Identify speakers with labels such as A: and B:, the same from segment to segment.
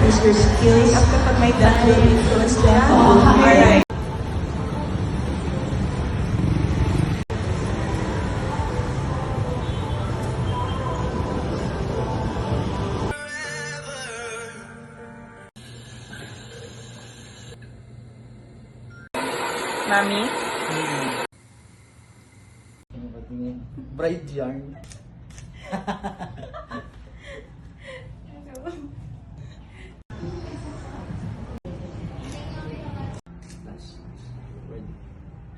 A: Use your skills kapag may that will influence them. Alright. Mami?
B: Bright yarn.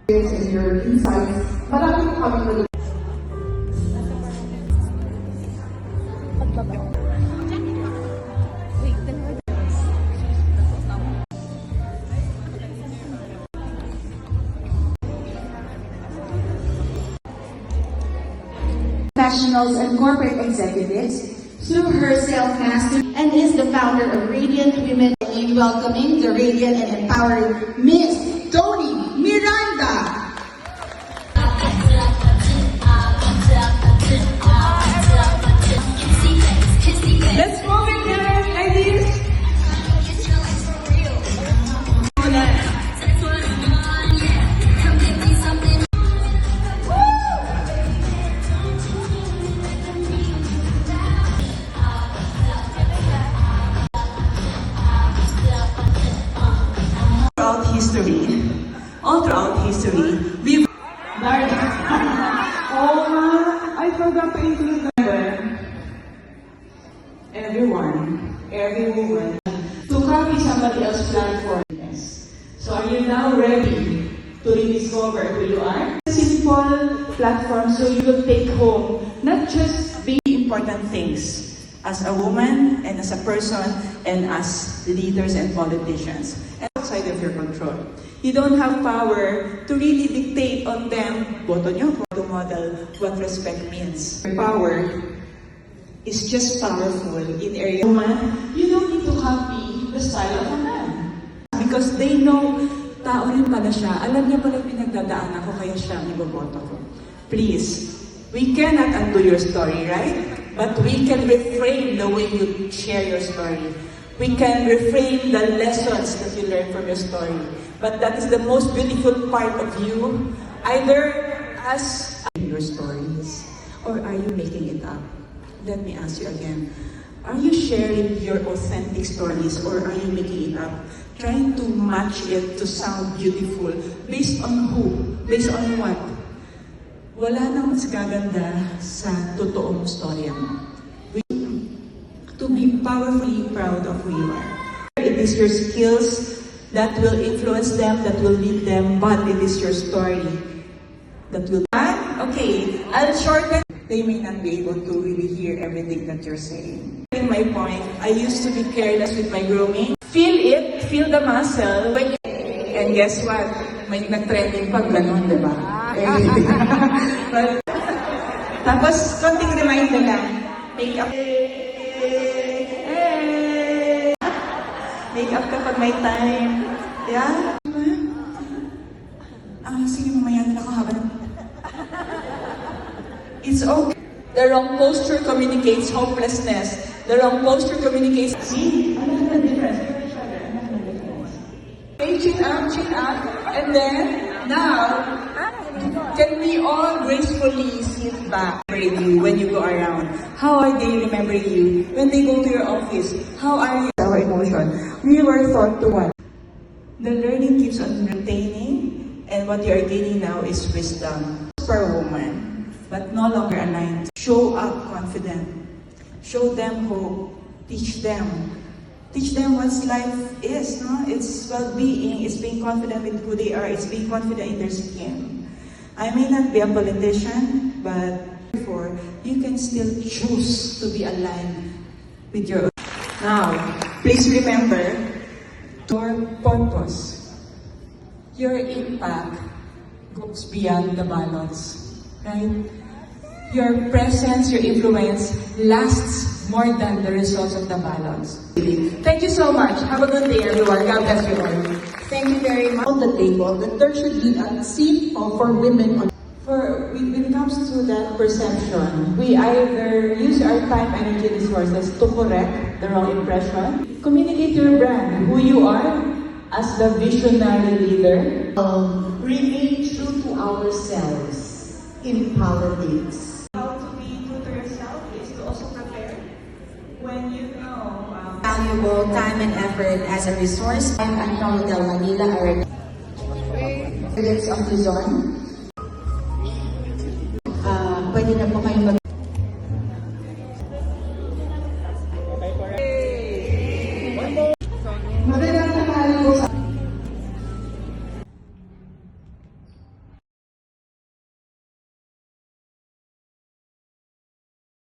C: And your insights, maraming kami
D: professionals and corporate executives through her self-mastery and is the founder of Radiant Women. In welcoming the radiant and empowering Miss Tony Miranda.
A: Let's move it, guys, ladies. All throughout history, we've I forgot to include everyone, every woman, to copy somebody else's platform. So are you now ready to rediscover who you are? A simple platform so you will take home not just big important things as a woman and as a person and as leaders and politicians. And outside of your control. You don't have power to really dictate on them, boto nyo, to model what respect means. Power is just powerful in area. Woman, you don't need to copy the style of a man. Because they know, tao rin pala siya. Alam niya pala pinagdadaanan ko, kaya siya ang iboboto ko. Please, we cannot undo your story, right? But we can reframe the way you share your story. We can reframe the lessons that you learn from your story. But that is the most beautiful part of you, either as your stories, or are you making it up? Let me ask you again. Are you sharing your authentic stories, or are you making it up? Trying to match it to sound beautiful. Based on who? Based on what? Wala nang mas gaganda sa totoong storya mo. To be powerfully proud of who you are. It is your skills that will influence them, that will lead them, but it is your story that will... Okay, I'll shorten. They may not be able to really hear everything that you're saying. In my point, I used to be careless with my grooming. Feel it, feel the muscle. When you... And guess what? May nag-trending pag gano'n, di ba? Tapos, konting reminder lang. Make up. Make up kapag may time. Yeah? Sige, mamaya na ako habang... It's okay. The wrong posture communicates hopelessness. The wrong posture communicates... See? Ano na difference? Okay, chin up, and then, now, can we all gracefully sit back when you go around? How are they remembering you? When they go to your office, how are you? Our emotion. We were taught to what? The learning keeps on retaining, and what you are gaining now is wisdom. For a woman, but no longer aligned. Show up confident. Show them hope. Teach them. Teach them what life is, no? It's well-being, it's being confident with who they are, it's being confident in their skin. I may not be a politician, but therefore, you can still choose to be aligned with your... Now, please remember your purpose. Your impact goes beyond the ballots, right? Your presence, your influence lasts more than the results of the ballots. Thank you so much. Have a good day, everyone. God bless you all. Thank you very much.
C: on the table that there should be a seat for women on.
A: When it comes to to that perception, we either use our time, energy, resources to correct the wrong impression, communicate your brand, who you are as the visionary leader.
B: Remain true to ourselves in politics.
A: How to be true to yourself is to also prepare when you know.
D: Valuable time and effort as a resource. I'm Antonio Del Manila, our of Luzon.